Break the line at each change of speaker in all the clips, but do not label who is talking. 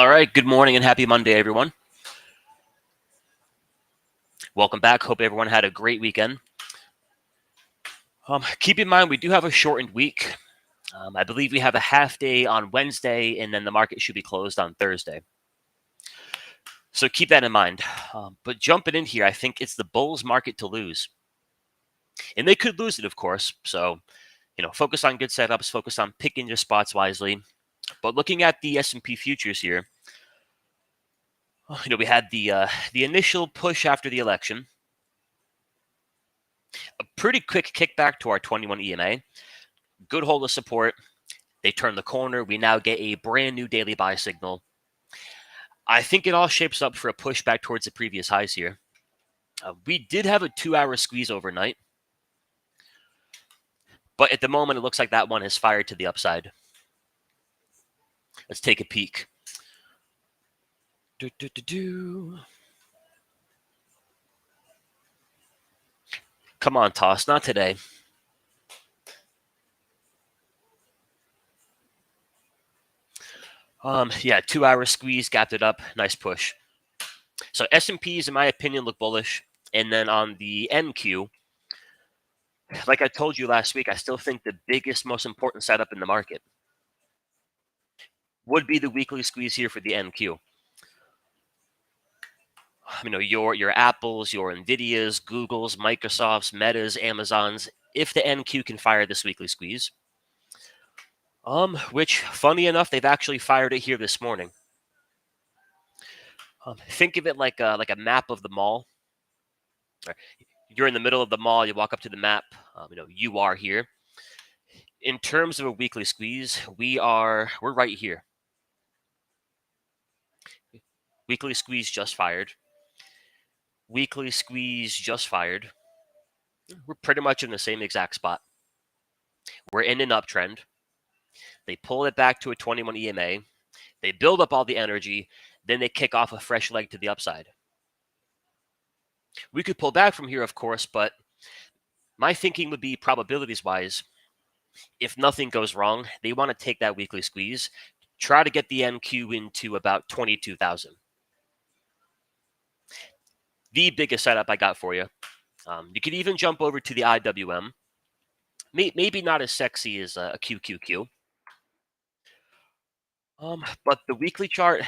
All right, good morning and happy Monday, everyone. Welcome back. Hope everyone had a great weekend. Keep in mind, we do have a shortened week. I believe we have a half day on Wednesday, and then the market should be closed on Thursday. So keep that in mind. But jumping in here, I think it's the bulls market to lose. And they could lose it, of course. So, focus on good setups, focus on picking your spots wisely. But looking at the S&P futures here, we had the initial push after the election. A pretty quick kickback to our 21 EMA. Good hold of support. They turn the corner. We now get a brand new daily buy signal. I think it all shapes up for a pushback towards the previous highs here. We did have a 2-hour squeeze overnight, but at the moment, it looks like that one has fired to the upside. Let's take a peek. Come on, Toss, not today. Yeah, 2-hour squeeze, gapped it up, nice push. So S&Ps, in my opinion, look bullish. And then on the NQ, like I told you last week, I still think the biggest, most important setup in the market would be the weekly squeeze here for the NQ. Your Apples, your Nvidias, Googles, Microsofts, Metas, Amazons, if the NQ can fire this weekly squeeze. Which, funny enough, they've actually fired it here this morning. Think of it like a map of the mall. You're in the middle of the mall, you walk up to the map, you are here. In terms of a weekly squeeze, we're right here. Weekly squeeze just fired. Weekly squeeze just fired. We're pretty much in the same exact spot. We're in an uptrend. They pull it back to a 21 EMA. They build up all the energy. Then they kick off a fresh leg to the upside. We could pull back from here, of course, but my thinking would be probabilities-wise, if nothing goes wrong, they want to take that weekly squeeze, try to get the NQ into about 22,000. The biggest setup I got for you. You could even jump over to the IWM. Maybe not as sexy as a QQQ. But the weekly chart,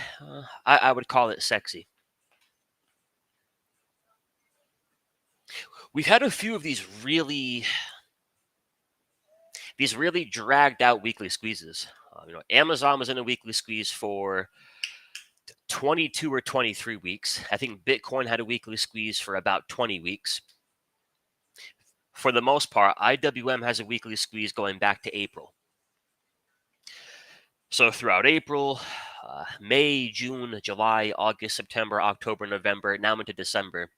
I would call it sexy. We've had a few of these really dragged out weekly squeezes. Amazon was in a weekly squeeze for 22 or 23 weeks. I think Bitcoin had a weekly squeeze for about 20 weeks. For the most part, IWM has a weekly squeeze going back to April. So throughout April, May, June, July, August, September, October, November, now into December,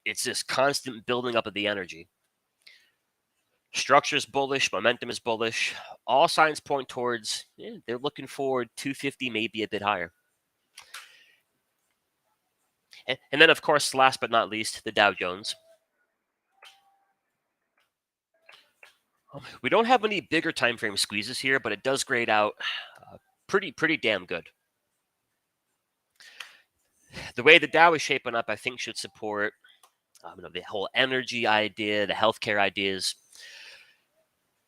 it's this constant building up of the energy. Structure is bullish, momentum is bullish. All signs point towards they're looking for 250, maybe a bit higher. And then, of course, last but not least, the Dow Jones. We don't have any bigger time frame squeezes here, but it does grade out pretty damn good. The way the Dow is shaping up, I think, should support the whole energy idea, the healthcare ideas.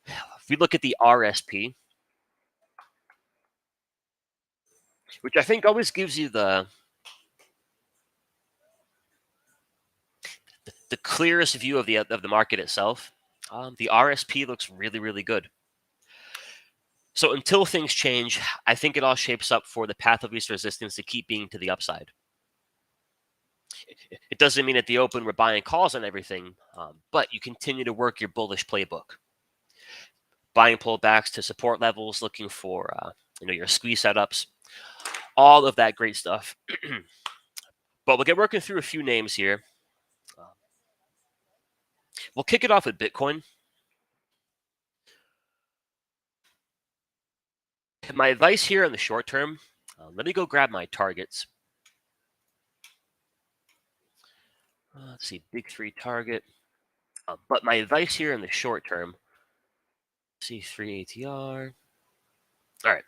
If we look at the RSP, which I think always gives you the clearest view of the market itself, the RSP looks really good. So until things change, I think it all shapes up for the path of least resistance to keep being to the upside. It doesn't mean at the open we're buying calls on everything, but you continue to work your bullish playbook. Buying pullbacks to support levels, looking for your squeeze setups, all of that great stuff. But we'll get working through a few names here. We'll kick it off with Bitcoin. My advice here in the short term, let me go grab my targets. Let's see, big 3 target. But my advice here in the short term, C3 ATR. All right.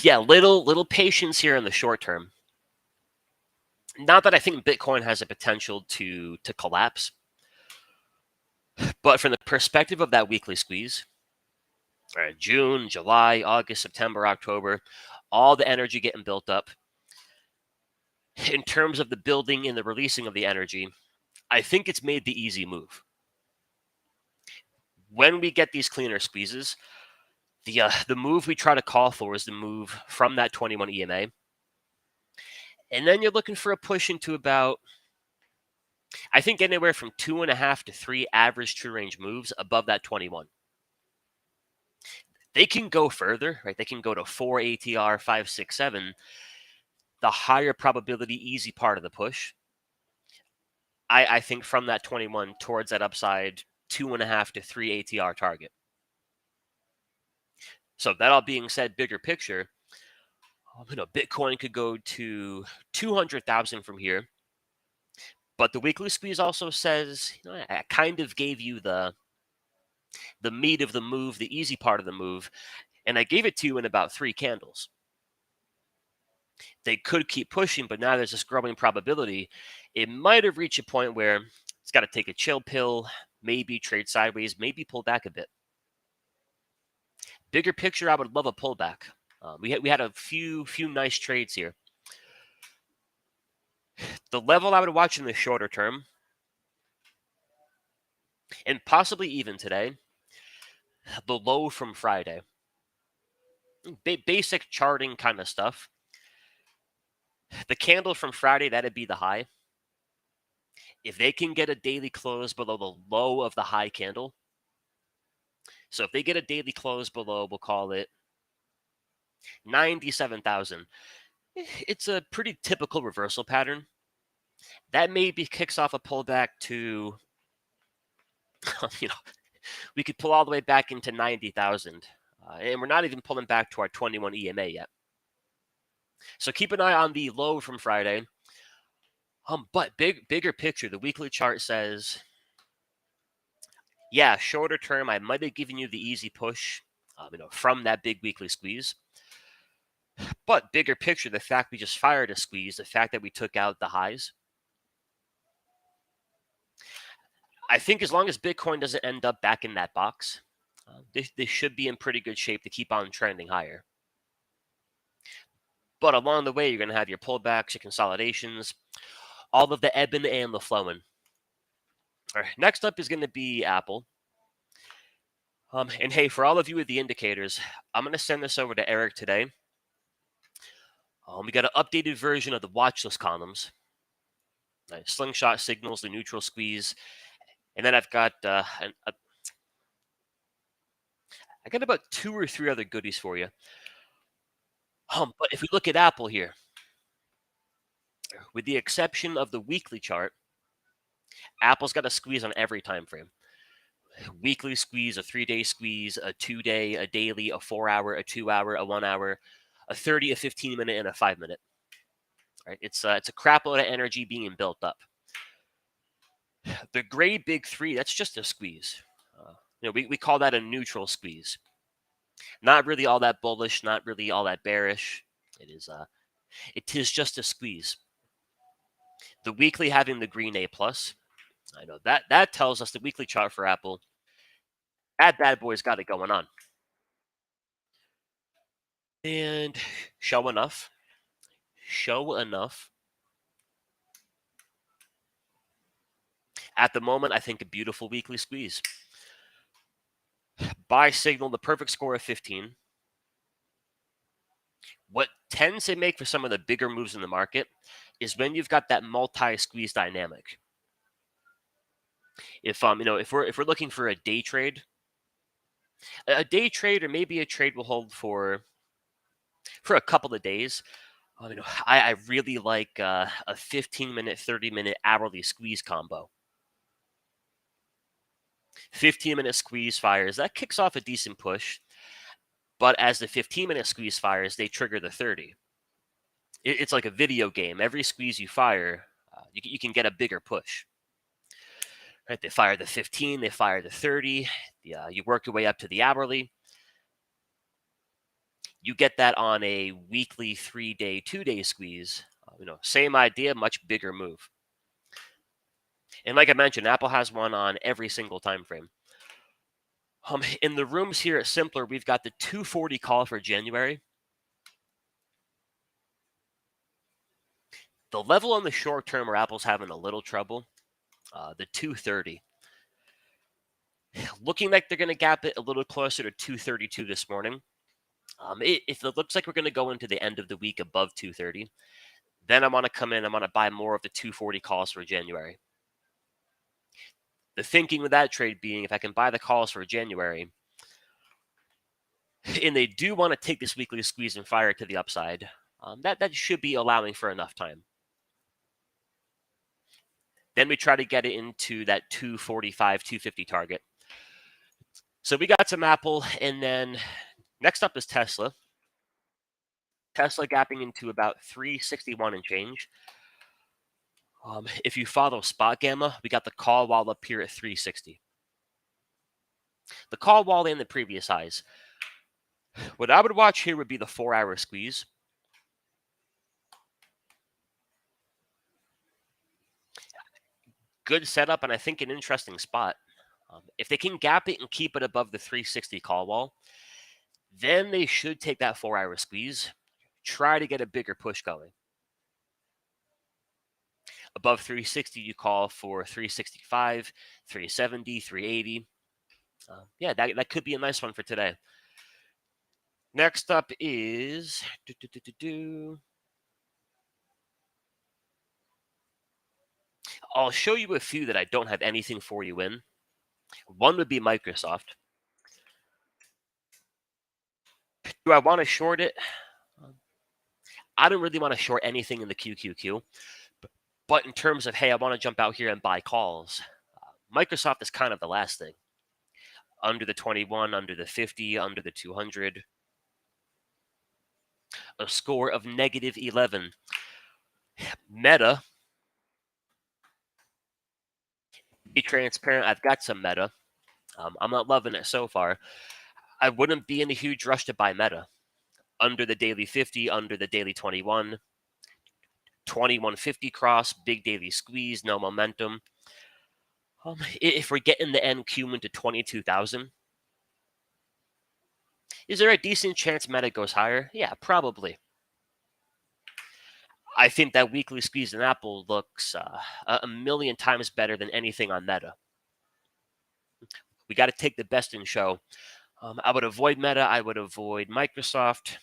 Yeah, little patience here in the short term. Not that I think Bitcoin has a potential to collapse, but from the perspective of that weekly squeeze, right, June, July, August, September, October, all the energy getting built up. In terms of the building and the releasing of the energy, I think it's made the easy move. When we get these cleaner squeezes, the move we try to call for is the move from that 21 EMA, and then you're looking for a push into about, I think, anywhere from 2.5 to 3 average true range moves above that 21. They can go further, right? They can go to 4 ATR, 5, 6, 7. The higher probability easy part of the push, I think, from that 21 towards that upside 2.5 to 3 ATR target. So that all being said, bigger picture, Bitcoin could go to 200,000 from here. But the weekly squeeze also says, I kind of gave you the meat of the move, the easy part of the move, and I gave it to you in about 3 candles. They could keep pushing, but now there's this growing probability it might have reached a point where it's got to take a chill pill, maybe trade sideways, maybe pull back a bit. Bigger picture, I would love a pullback. We had a few nice trades here. The level I would watch in the shorter term, and possibly even today, the low from Friday. Basic charting kind of stuff. The candle from Friday, that'd be the high. If they can get a daily close below the low of the high candle, so if they get a daily close below, we'll call it 97,000, it's a pretty typical reversal pattern. That maybe kicks off a pullback to, we could pull all the way back into 90,000. And we're not even pulling back to our 21 EMA yet. So keep an eye on the low from Friday. But bigger picture, the weekly chart says, yeah, shorter term, I might have given you the easy push, from that big weekly squeeze. But bigger picture, the fact we just fired a squeeze, the fact that we took out the highs, I think as long as Bitcoin doesn't end up back in that box, they should be in pretty good shape to keep on trending higher. But along the way, you're going to have your pullbacks, your consolidations, all of the ebbing and the flowing. All right, next up is going to be Apple. And hey, for all of you with the indicators, I'm going to send this over to Eric today. We got an updated version of the watch list columns. Slingshot signals, the neutral squeeze. And then I've got I got about 2 or 3 other goodies for you. But if we look at Apple here, with the exception of the weekly chart, Apple's got a squeeze on every time frame. Weekly squeeze, a 3-day squeeze, a 2-day, a daily, a 4-hour, a 2-hour, a 1-hour, a 30, a 15-minute, and a 5-minute. Right? It's a crap load of energy being built up. The gray big 3, that's just a squeeze. We call that a neutral squeeze. Not really all that bullish, not really all that bearish. It is just a squeeze. The weekly having the green A plus, I know that tells us the weekly chart for Apple, that bad boy's got it going on. And show enough. At the moment, I think a beautiful weekly squeeze. Buy signal, the perfect score of 15. What tends to make for some of the bigger moves in the market is when you've got that multi-squeeze dynamic. If we're looking for a day trade or maybe a trade will hold for a couple of days. I really like a 15-minute, 30-minute hourly squeeze combo. 15-minute squeeze fires, that kicks off a decent push. But as the 15-minute squeeze fires, they trigger the 30. It's like a video game. Every squeeze you fire, you can get a bigger push. Right? They fire the 15, they fire the 30. You work your way up to the hourly. You get that on a weekly 3-day, 2-day squeeze. Same idea, much bigger move. And like I mentioned, Apple has one on every single time frame. In the rooms here at Simpler, we've got the 240 call for January. The level on the short term where Apple's having a little trouble, the 230. Looking like they're going to gap it a little closer to 232 this morning. If it looks like we're going to go into the end of the week above 230, then I want to come in. I want to buy more of the 240 calls for January. The thinking with that trade being, if I can buy the calls for January, and they do want to take this weekly squeeze and fire it to the upside, that should be allowing for enough time. Then we try to get it into that 245, 250 target. So we got some Apple, and then next up is Tesla. Tesla gapping into about 361 and change. If you follow spot gamma, we got the call wall up here at 360. The call wall and the previous highs. What I would watch here would be the 4-hour squeeze. Good setup, and I think an interesting spot. If they can gap it and keep it above the 360 call wall, then they should take that 4-hour squeeze, try to get a bigger push going. Above 360, you call for 365, 370, 380. Yeah, that could be a nice one for today. Next up is I'll show you a few that I don't have anything for you in. One would be Microsoft. Do I want to short it? I don't really want to short anything in the QQQ. But in terms of, hey, I want to jump out here and buy calls, Microsoft is kind of the last thing. Under the 21, under the 50, under the 200. A score of negative 11. Meta. Be transparent, I've got some Meta. I'm not loving it so far. I wouldn't be in a huge rush to buy Meta. Under the daily 50, under the daily 21. 2150 cross, big daily squeeze, no momentum. If we're getting the NQ into 22,000, is there a decent chance Meta goes higher? Yeah, probably. I think that weekly squeeze in Apple looks a million times better than anything on Meta. We got to take the best in show. I would avoid Meta. I would avoid Microsoft.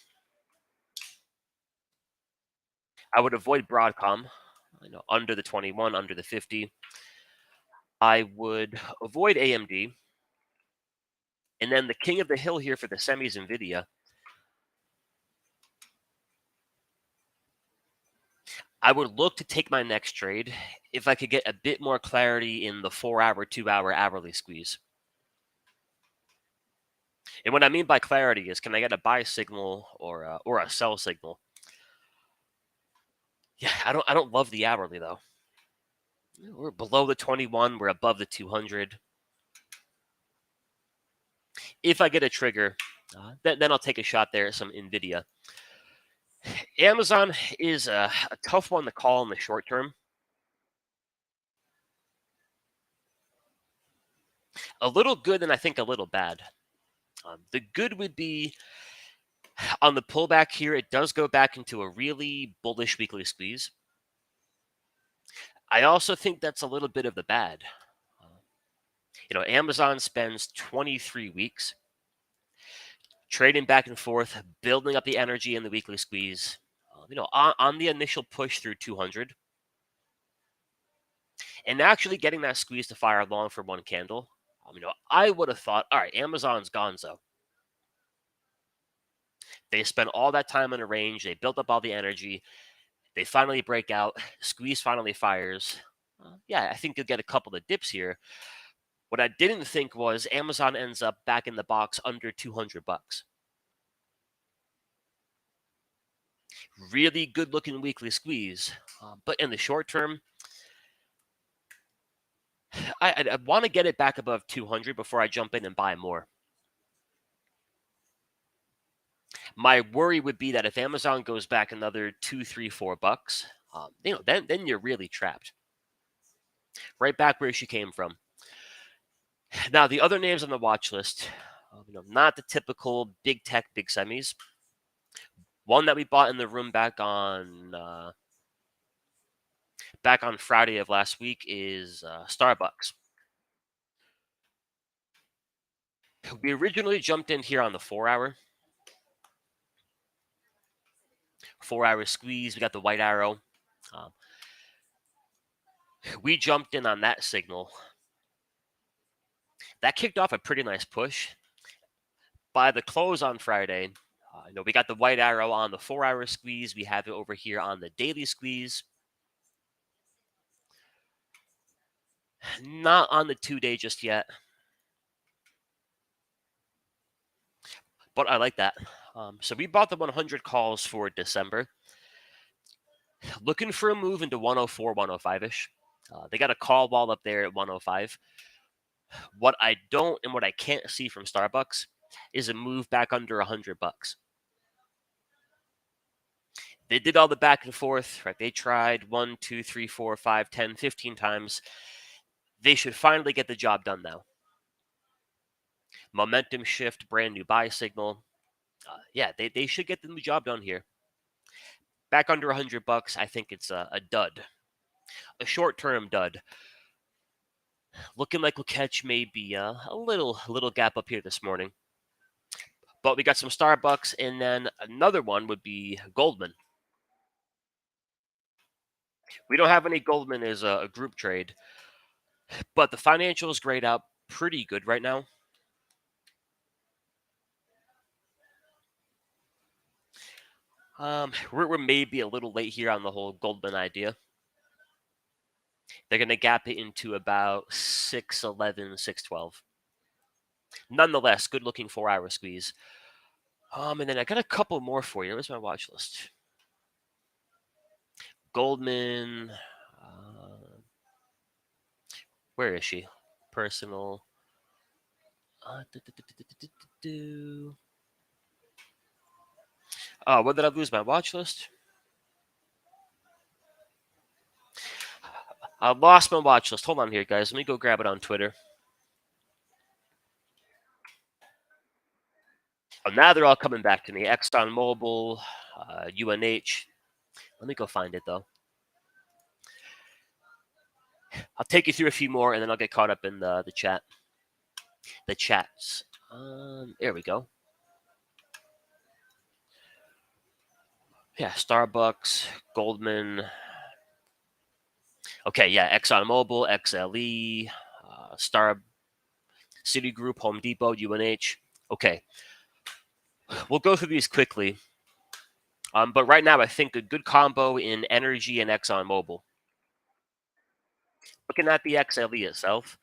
I would avoid Broadcom. Under the 21, under the 50. I would avoid AMD. And then the king of the hill here for the semis, NVIDIA. I would look to take my next trade if I could get a bit more clarity in the 4-hour, 2-hour hourly squeeze. And what I mean by clarity is, can I get a buy signal or a sell signal? Yeah, I don't love the hourly though. We're below the 21. We're above the 200. If I get a trigger, then I'll take a shot there at some NVIDIA. Amazon is a tough one to call in the short term. A little good and I think a little bad. The good would be on the pullback here, it does go back into a really bullish weekly squeeze. I also think that's a little bit of the bad. Amazon spends 23 weeks trading back and forth, building up the energy in the weekly squeeze, on the initial push through 200, and actually getting that squeeze to fire long for one candle. I would have thought, all right, Amazon's gonzo. They spent all that time in a range. They built up all the energy. They finally break out. Squeeze finally fires. Yeah, I think you'll get a couple of dips here. What I didn't think was Amazon ends up back in the box under $200. Really good looking weekly squeeze. But in the short term, I want to get it back above 200 before I jump in and buy more. My worry would be that if Amazon goes back another two, three, $4, then you're really trapped. Right back where she came from. Now, the other names on the watch list, not the typical big tech, big semis. One that we bought in the room back on Friday of last week is Starbucks. We originally jumped in here on the 4-hour. 4-hour squeeze. We got the white arrow. Um, we jumped in on that signal. That kicked off a pretty nice push. By the close on Friday, we got the white arrow on the 4-hour squeeze. We have it over here on the daily squeeze. Not on the 2-day just yet. But I like that. So we bought the 100 calls for December. Looking for a move into 104, 105-ish. They got a call wall up there at 105. What I don't and what I can't see from Starbucks is a move back under $100. They did all the back and forth, right? They tried 1, 2, 3, 4, 5, 10, 15 times. They should finally get the job done now. Momentum shift, brand new buy signal. They should get the job done here. Back under $100, I think it's a dud. A short-term dud. Looking like we'll catch maybe a little gap up here this morning. But we got some Starbucks, and then another one would be Goldman. We don't have any Goldman as a group trade, but the financials grade out pretty good right now. We're maybe a little late here on the whole Goldman idea. They're going to gap it into about 611, 612. Nonetheless, good looking 4-hour squeeze. And then I got a couple more for you. Where's my watch list? Goldman. Where is she? Personal. What did I lose? My watch list? I lost my watch list. Hold on here, guys. Let me go grab it on Twitter. Oh, now they're all coming back to me. ExxonMobil, UNH. Let me go find it, though. I'll take you through a few more, and then I'll get caught up in the chat. The chats. There we go. Yeah, Starbucks, Goldman. Okay, yeah, ExxonMobil, XLE, Citigroup, Home Depot, UNH. Okay. We'll go through these quickly. But right now, I think a good combo in energy and ExxonMobil. Looking at the XLE itself.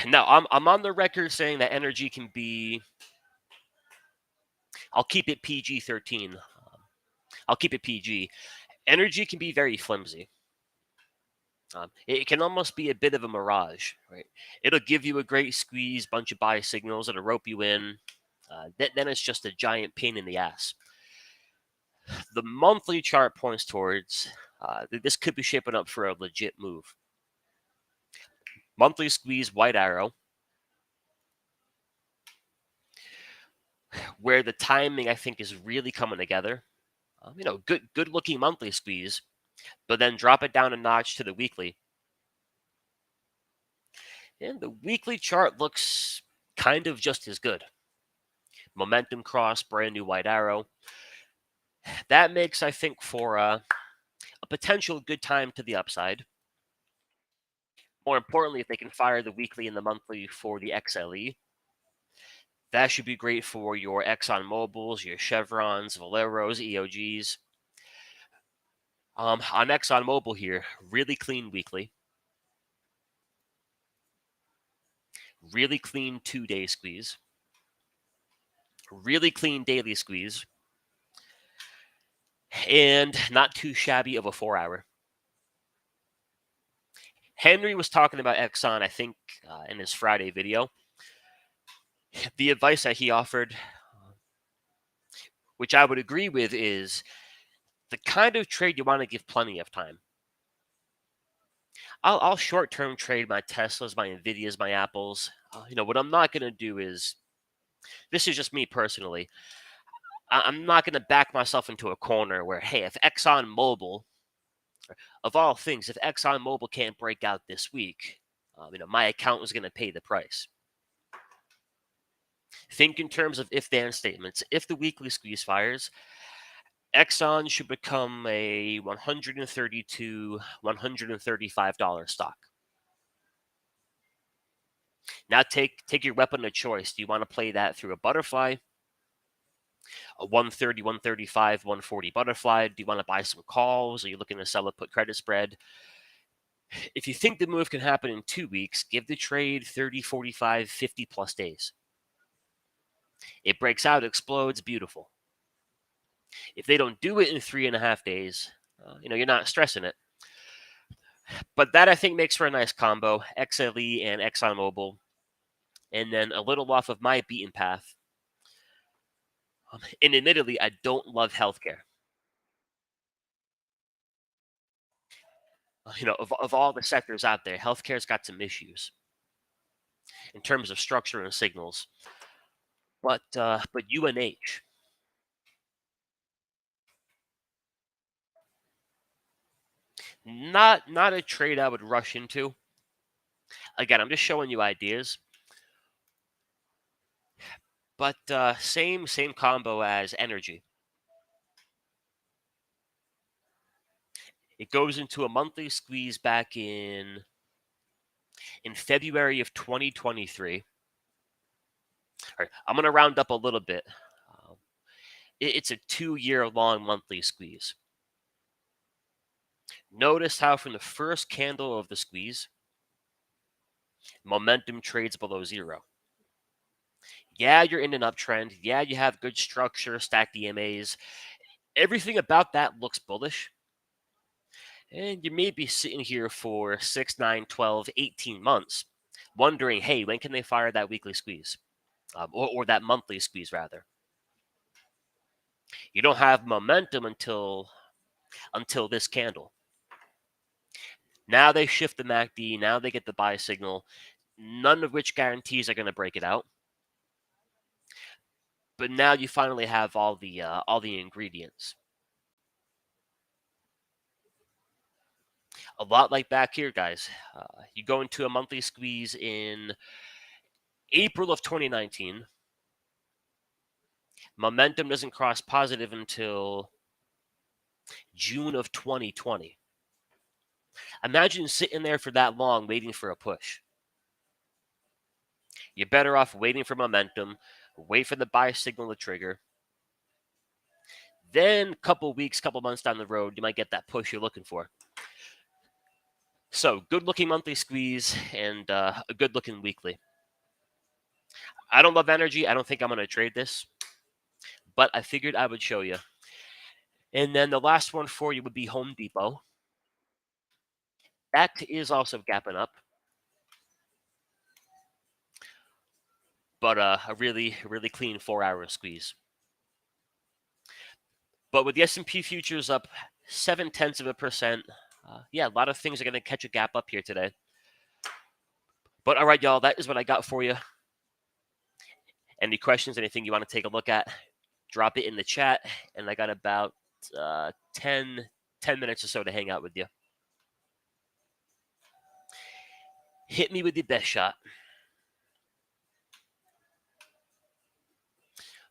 Now, I'm on the record saying that energy can be. I'll keep it PG-13. I'll keep it PG. Energy can be very flimsy. It can almost be a bit of a mirage, right? It'll give you a great squeeze, bunch of buy signals, it'll rope you in. Then it's just a giant pain in the ass. The monthly chart points towards this could be shaping up for a legit move. Monthly squeeze, white arrow, where the timing I think is really coming together. Good looking monthly squeeze, but then drop it down a notch to the weekly. And the weekly chart looks kind of just as good. Momentum cross, brand new white arrow. That makes, I think, for a potential good time to the upside. More importantly, if they can fire the weekly and the monthly for the XLE, that should be great for your ExxonMobils, your Chevrons, Valeros, EOGs. On ExxonMobil here, really clean weekly. Really clean 2-day squeeze. Really clean daily squeeze. And not too shabby of a 4-hour. Henry was talking about Exxon, I think, in his Friday video. The advice that he offered, which I would agree with, is the kind of trade you want to give plenty of time. I'll short-term trade my Teslas, my Nvidias, my Apples. What I'm not going to do is, this is just me personally. I'm not going to back myself into a corner where, hey, if ExxonMobil, of all things, if ExxonMobil can't break out this week, my account was going to pay the price. Think in terms of if-then statements. If the weekly squeeze fires, Exxon should become a $132, $135 stock. Now take your weapon of choice. Do you want to play that through a butterfly? A 130, 135, 140 butterfly? Do you want to buy some calls? Are you looking to sell a put credit spread? If you think the move can happen in 2 weeks, give the trade 30, 45, 50 plus days. It breaks out, explodes, beautiful. If they don't do it in 3.5 days, you're not stressing it. But that, I think, makes for a nice combo, XLE and ExxonMobil. And then a little off of my beaten path. And admittedly, I don't love healthcare. Of all the sectors out there, healthcare's got some issues in terms of structure and signals. But UNH, not a trade I would rush into. Again, I'm just showing you ideas. But same combo as energy. It goes into a monthly squeeze back in February of 2023. All right, I'm going to round up a little bit. It's a 2-year-long monthly squeeze. Notice how from the first candle of the squeeze, momentum trades below zero. Yeah, you're in an uptrend. Yeah, you have good structure, stacked EMAs. Everything about that looks bullish. And you may be sitting here for 6, 9, 12, 18 months wondering, hey, when can they fire that weekly squeeze? Or that monthly squeeze, rather. You don't have momentum until this candle. Now they shift the MACD. Now they get the buy signal, none of which guarantees are going to break it out. But now you finally have all the ingredients. A lot like back here, guys. You go into a monthly squeeze in April of 2019. Momentum doesn't cross positive until June of 2020. Imagine sitting there for that long waiting for a push. You're better off waiting for momentum, wait for the buy signal to trigger. Then, couple weeks, couple months down the road, you might get that push you're looking for. So, good-looking monthly squeeze and a good-looking weekly. I don't love energy. I don't think I'm going to trade this, but I figured I would show you. And then the last one for you would be Home Depot. That is also gapping up, but a really, really clean 4-hour squeeze. But with the S&P futures up 0.7%, yeah, a lot of things are going to catch a gap up here today. But all right, y'all, that is what I got for you. Any questions, anything you want to take a look at, drop it in the chat. And I got about 10 minutes or so to hang out with you. Hit me with the best shot.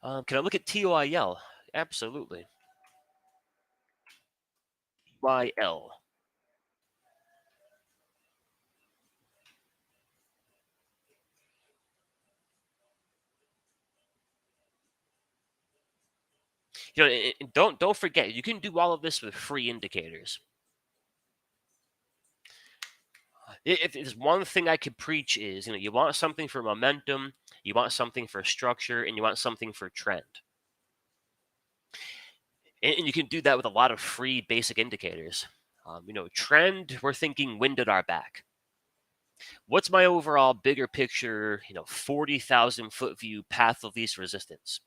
Can I look at TOIL? Absolutely. YL. Don't forget, you can do all of this with free indicators. If there's one thing I could preach is, you want something for momentum, you want something for structure, and you want something for trend. And you can do that with a lot of free basic indicators. Trend, we're thinking wind at our back. What's my overall bigger picture, 40,000 foot view path of least resistance?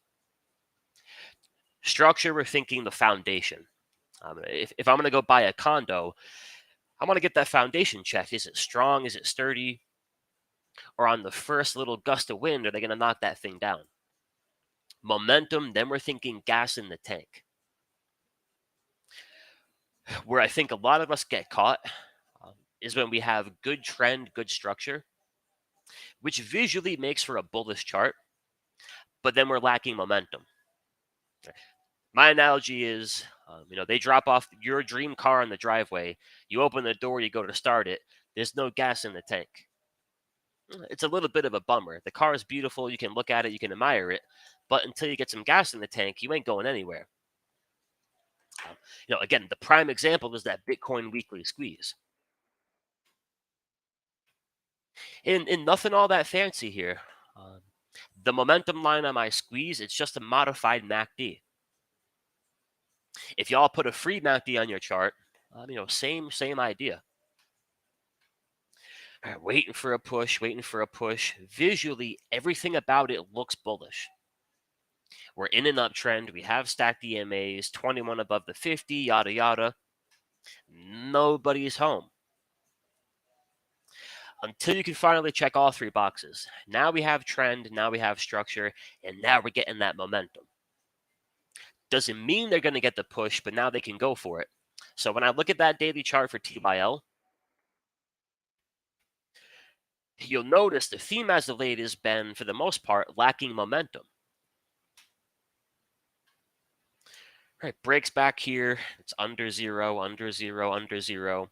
Structure, we're thinking the foundation. If I'm going to go buy a condo, I want to get that foundation checked. Is it strong? Is it sturdy? Or on the first little gust of wind, are they going to knock that thing down? Momentum, then we're thinking gas in the tank. Where I think a lot of us get caught is when we have good trend, good structure, which visually makes for a bullish chart, but then we're lacking momentum. My analogy is, they drop off your dream car in the driveway. You open the door, you go to start it. There's no gas in the tank. It's a little bit of a bummer. The car is beautiful. You can look at it, you can admire it, but until you get some gas in the tank, you ain't going anywhere. Again, the prime example is that Bitcoin weekly squeeze. And nothing all that fancy here. Um, the momentum line on my squeeze, it's just a modified MACD. If y'all put a free MACD on your chart, same idea. All right, waiting for a push, waiting for a push. Visually, everything about it looks bullish. We're in an uptrend. We have stacked EMAs, 21 above the 50, yada, yada. Nobody's home. Until you can finally check all three boxes. Now we have trend, now we have structure, and now we're getting that momentum. Doesn't mean they're going to get the push, but now they can go for it. So when I look at that daily chart for TYL, you'll notice the theme as of late has been, for the most part, lacking momentum. All right, breaks back here. It's under zero, under zero, under zero.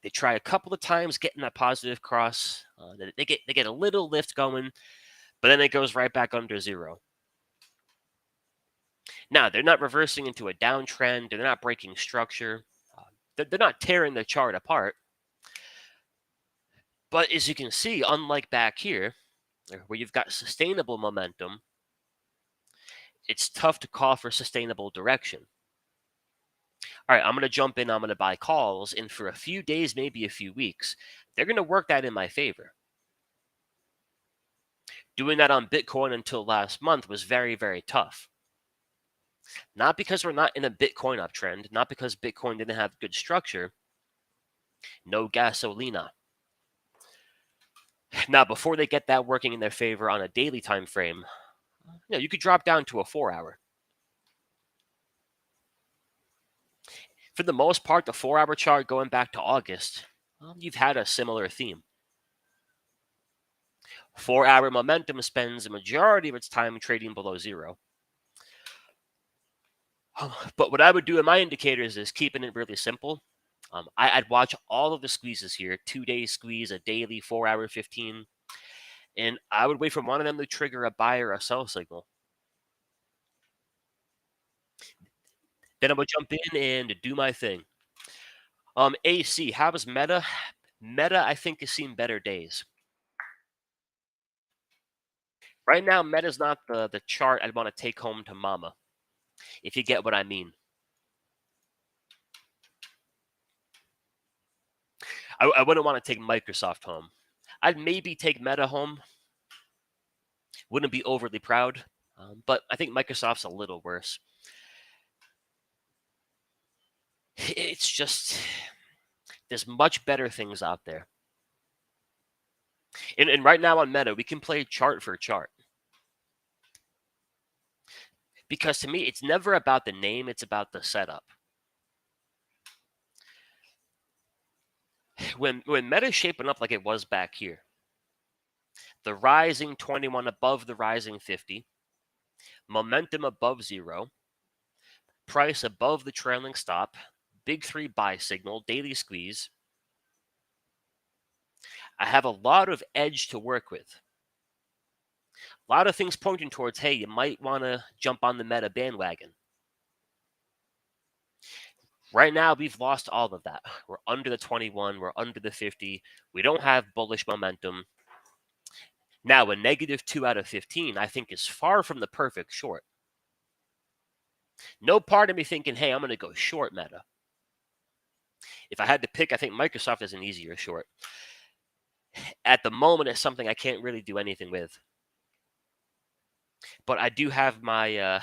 They try a couple of times getting that positive cross. They get a little lift going, but then it goes right back under zero. Now, they're not reversing into a downtrend. They're not breaking structure. They're not tearing the chart apart. But as you can see, unlike back here, where you've got sustainable momentum, it's tough to call for sustainable direction. All right, I'm going to jump in. I'm going to buy calls. And for a few days, maybe a few weeks, they're going to work that in my favor. Doing that on Bitcoin until last month was very, very tough. Not because we're not in a Bitcoin uptrend, not because Bitcoin didn't have good structure. No gasolina. Now, before they get that working in their favor on a daily time frame, you could drop down to a 4-hour. For the most part, the 4-hour chart going back to August, you've had a similar theme. 4-hour momentum spends the majority of its time trading below zero. But what I would do in my indicators is keeping it really simple. I'd watch all of the squeezes here, 2-day squeeze, a daily, 4-hour, 15. And I would wait for one of them to trigger a buy or a sell signal. Then I would jump in and do my thing. AC, how was Meta? Meta, I think, has seen better days. Right now, Meta's not the chart I'd want to take home to mama, if you get what I mean. I wouldn't want to take Microsoft home. I'd maybe take Meta home. Wouldn't be overly proud, but I think Microsoft's a little worse. It's just, there's much better things out there. And right now on Meta, we can play chart for chart. Because to me, it's never about the name, it's about the setup. When Meta's shaping up like it was back here, the rising 21 above the rising 50, momentum above zero, price above the trailing stop, big three buy signal, daily squeeze. I have a lot of edge to work with. A lot of things pointing towards, hey, you might want to jump on the Meta bandwagon. Right now, we've lost all of that. We're under the 21. We're under the 50. We don't have bullish momentum. Now, a -2 out of 15, I think, is far from the perfect short. No part of me thinking, hey, I'm going to go short Meta. If I had to pick, I think Microsoft is an easier short. At the moment, it's something I can't really do anything with. But I do have my, and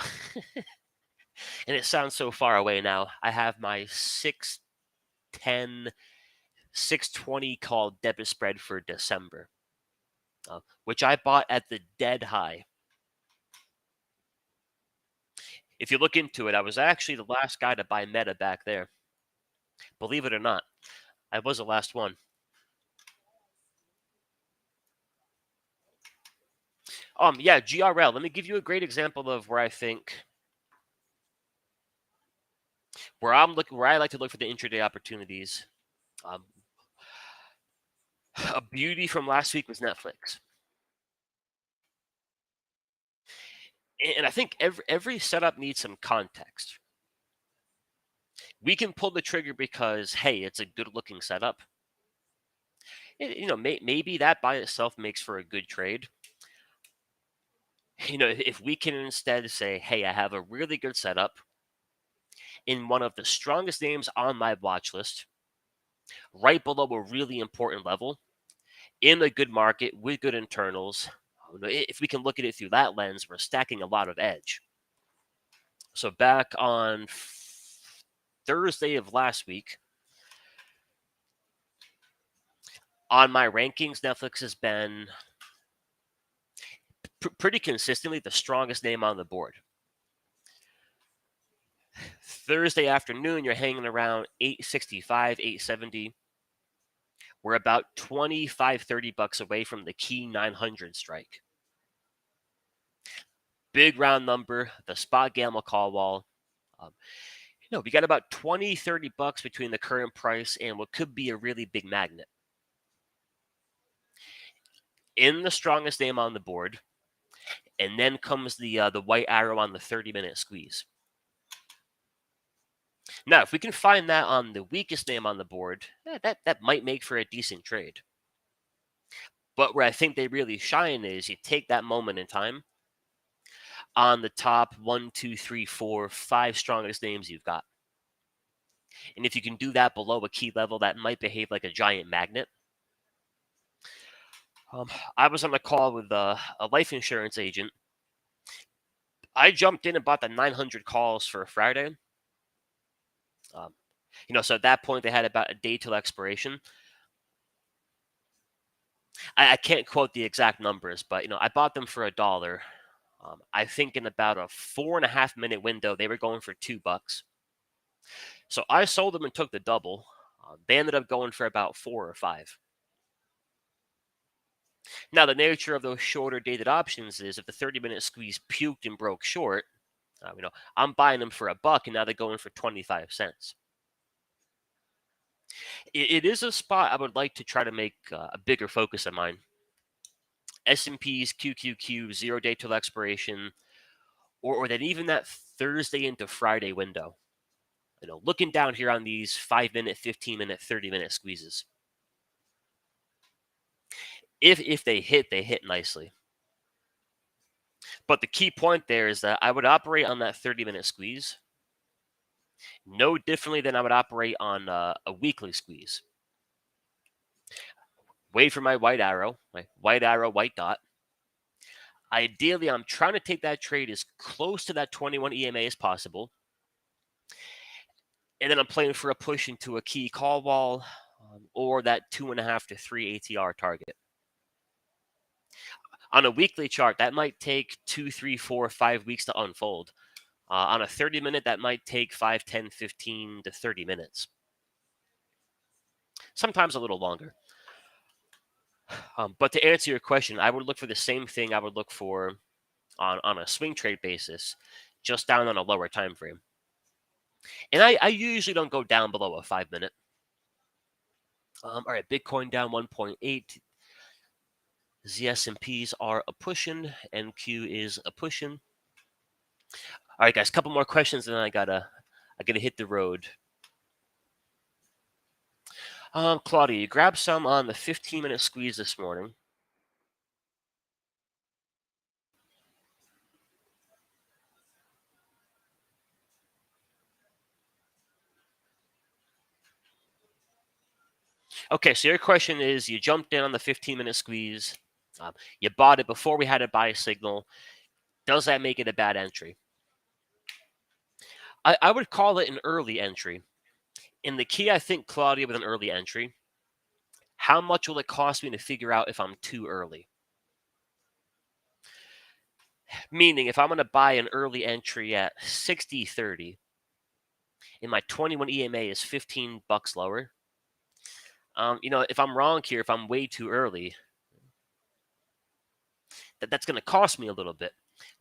it sounds so far away now. I have my 610, 620 called debit spread for December, which I bought at the dead high. If you look into it, I was actually the last guy to buy Meta back there. Believe it or not, I was the last one. Yeah, GRL. Let me give you a great example of where I think where I like to look for the intraday opportunities. Um, a beauty from last week was Netflix, and I think every setup needs some context. We can pull the trigger because hey, it's a good looking setup. Maybe that by itself makes for a good trade. If we can instead say, hey, I have a really good setup in one of the strongest names on my watch list, right below a really important level, in a good market with good internals. If we can look at it through that lens, we're stacking a lot of edge. So back on Thursday of last week, on my rankings, Netflix has been pretty consistently the strongest name on the board. Thursday afternoon, you're hanging around 865, 870. We're about 25, $30 away from the key 900 strike. Big round number, the spot gamma call wall. Um, we got about 20, $30 between the current price and what could be a really big magnet. In the strongest name on the board, and then comes the white arrow on the 30-minute squeeze. Now, if we can find that on the weakest name on the board, that might make for a decent trade. But where I think they really shine is you take that moment in time on the top 1, 2, 3, 4, 5 strongest names you've got. And if you can do that below a key level, that might behave like a giant magnet. I was on a call with a life insurance agent. I jumped in and bought the 900 calls for Friday. So at that point, they had about a day till expiration. I can't quote the exact numbers, but I bought them for $1. I think in about a 4.5 minute window, they were going for $2. So I sold them and took the double. They ended up going for about 4 or 5. Now, the nature of those shorter dated options is if the 30-minute squeeze puked and broke short, I'm buying them for $1, and now they're going for 25 cents. It is a spot I would like to try to make a bigger focus of mine. S&P's QQQ 0 day till expiration, or then even that Thursday into Friday window. Looking down here on these 5-minute, 15-minute, 30-minute squeezes. If they hit nicely. But the key point there is that I would operate on that 30-minute squeeze no differently than I would operate on a weekly squeeze. Wait for my white arrow, white dot. Ideally, I'm trying to take that trade as close to that 21 EMA as possible. And then I'm playing for a push into a key call wall or that 2.5 to 3 ATR target. On a weekly chart, that might take 2, 3, 4, 5 weeks to unfold. On a 30-minute, that might take 5, 10, 15 to 30 minutes. Sometimes a little longer. But to answer your question, I would look for the same thing I would look for on a swing trade basis, just down on a lower time frame. And I usually don't go down below a 5-minute. All right, Bitcoin down 1.8. The S&Ps are a pushing. NQ is a pushing. All right, guys, a couple more questions, and then I gotta hit the road. Claudia, you grabbed some on the 15-minute squeeze this morning. Okay, so your question is you jumped in on the 15-minute squeeze. Um, you bought it before we had a buy signal. Does that make it a bad entry? I would call it an early entry. And the key, I think, Claudia, with an early entry, how much will it cost me to figure out if I'm too early? Meaning, if I'm going to buy an early entry at 60.30 and my 21 EMA is 15 bucks lower, if I'm wrong here, if I'm way too early, that's going to cost me a little bit.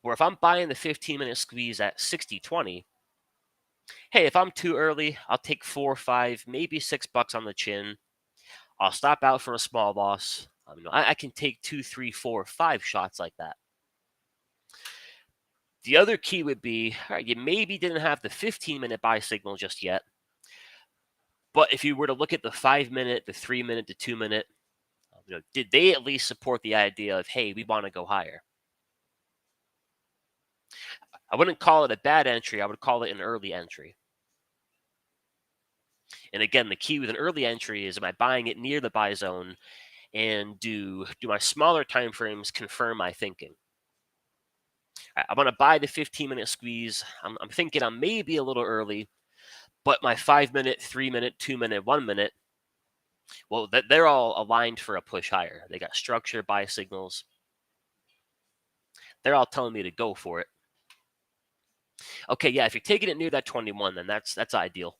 Where if I'm buying the 15-minute squeeze at 60.20, hey, if I'm too early, I'll take 4, 5, maybe $6 on the chin. I'll stop out for a small loss. I can take 2, 3, 4, 5 shots like that. The other key would be, all right, you maybe didn't have the 15-minute buy signal just yet, but if you were to look at the 5-minute, the 3-minute, the 2-minute, did they at least support the idea of, hey, we want to go higher? I wouldn't call it a bad entry. I would call it an early entry. And again, the key with an early entry is, am I buying it near the buy zone, and do my smaller time frames confirm my thinking? I want to buy the 15-minute squeeze. I'm thinking I'm maybe a little early, but my 5-minute, 3-minute, 2-minute, 1-minute, well, they're all aligned for a push higher. They got structure, buy signals. They're all telling me to go for it. Okay, yeah, if you're taking it near that 21, then that's ideal.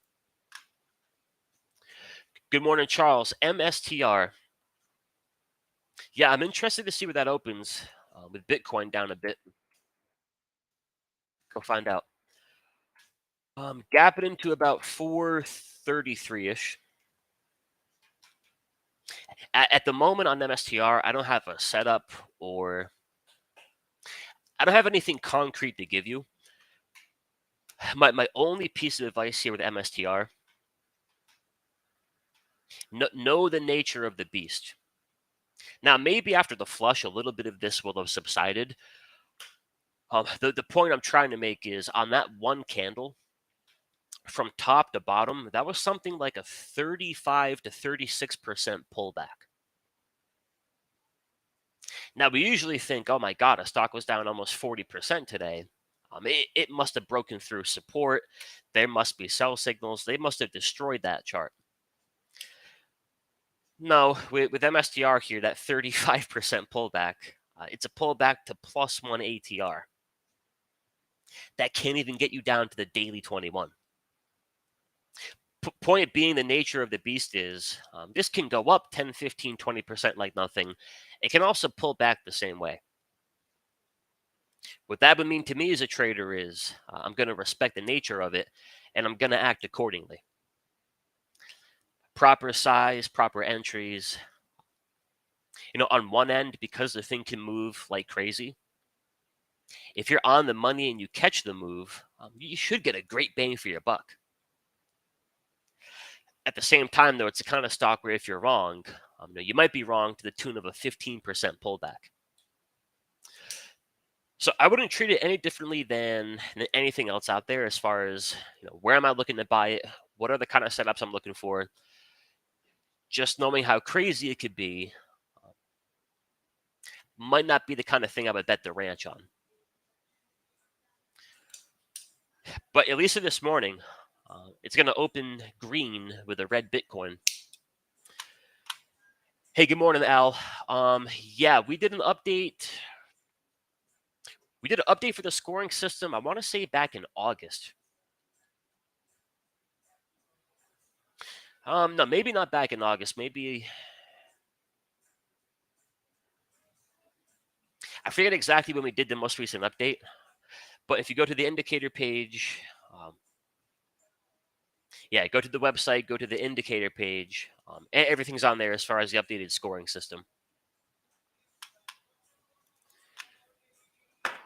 Good morning, Charles. MSTR. Yeah, I'm interested to see where that opens with Bitcoin down a bit. Go find out. Gap it into about 433-ish. At the moment on MSTR, I don't have a setup, or I don't have anything concrete to give you. My only piece of advice here with MSTR, know the nature of the beast. Now, maybe after the flush, a little bit of this will have subsided. The point I'm trying to make is, on that one candle, from top to bottom, that was something like a 35 to 36% pullback. Now, we usually think, oh my God, a stock was down almost 40% today. It must have broken through support. There must be sell signals. They must have destroyed that chart. No, with MSTR here, that 35% pullback, it's a pullback to +1 ATR. That can't even get you down to the daily 21. Point being, the nature of the beast is, this can go up 10, 15, 20% like nothing. It can also pull back the same way. What that would mean to me as a trader is, I'm going to respect the nature of it, and I'm going to act accordingly. Proper size, proper entries. On one end, because the thing can move like crazy, if you're on the money and you catch the move, you should get a great bang for your buck. At the same time, though, it's the kind of stock where if you're wrong, you might be wrong to the tune of a 15% pullback. So I wouldn't treat it any differently than anything else out there, as far as, where am I looking to buy it? What are the kind of setups I'm looking for? Just knowing how crazy it could be might not be the kind of thing I would bet the ranch on. But at least for this morning, it's going to open green with a red Bitcoin. Hey, good morning, Al. Yeah, we did an update. We did an update for the scoring system, I want to say back in August. No, maybe not back in August. Maybe I forget exactly when we did the most recent update. But if you go to the indicator page, yeah, go to the website, go to the indicator page. Everything's on there as far as the updated scoring system.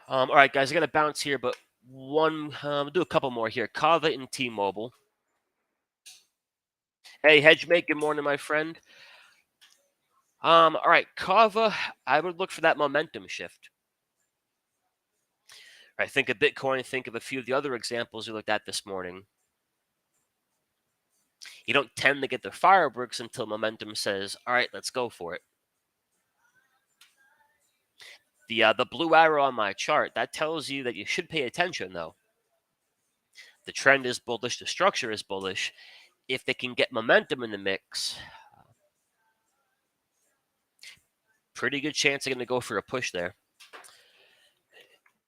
All right, guys, I got to bounce here, but do a couple more here. Kava and T-Mobile. Hey, Hedgemate, good morning, my friend. All right, Kava, I would look for that momentum shift. All right, think of Bitcoin, think of a few of the other examples we looked at this morning. You don't tend to get the fireworks until momentum says, all right, let's go for it. The blue arrow on my chart, that tells you that you should pay attention, though. The trend is bullish. The structure is bullish. If they can get momentum in the mix, pretty good chance they're going to go for a push there.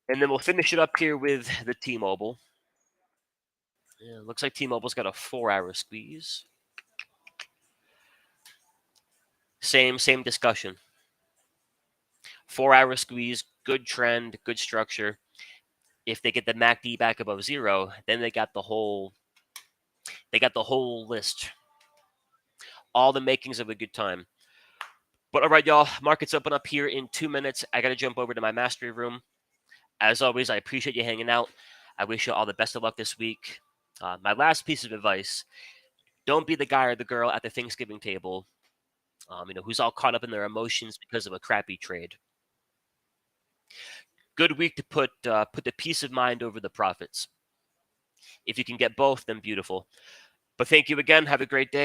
And then we'll finish it up here with the T-Mobile. Yeah, looks like T-Mobile's got a 4-hour squeeze. Same discussion. 4-hour squeeze, good trend, good structure. If they get the MACD back above 0, then they got the whole list. All the makings of a good time. But all right, y'all, markets open up here in 2 minutes. I got to jump over to my mastery room. As always, I appreciate you hanging out. I wish you all the best of luck this week. My last piece of advice, don't be the guy or the girl at the Thanksgiving table, who's all caught up in their emotions because of a crappy trade. Good week to put the peace of mind over the profits. If you can get both, then beautiful. But thank you again. Have a great day.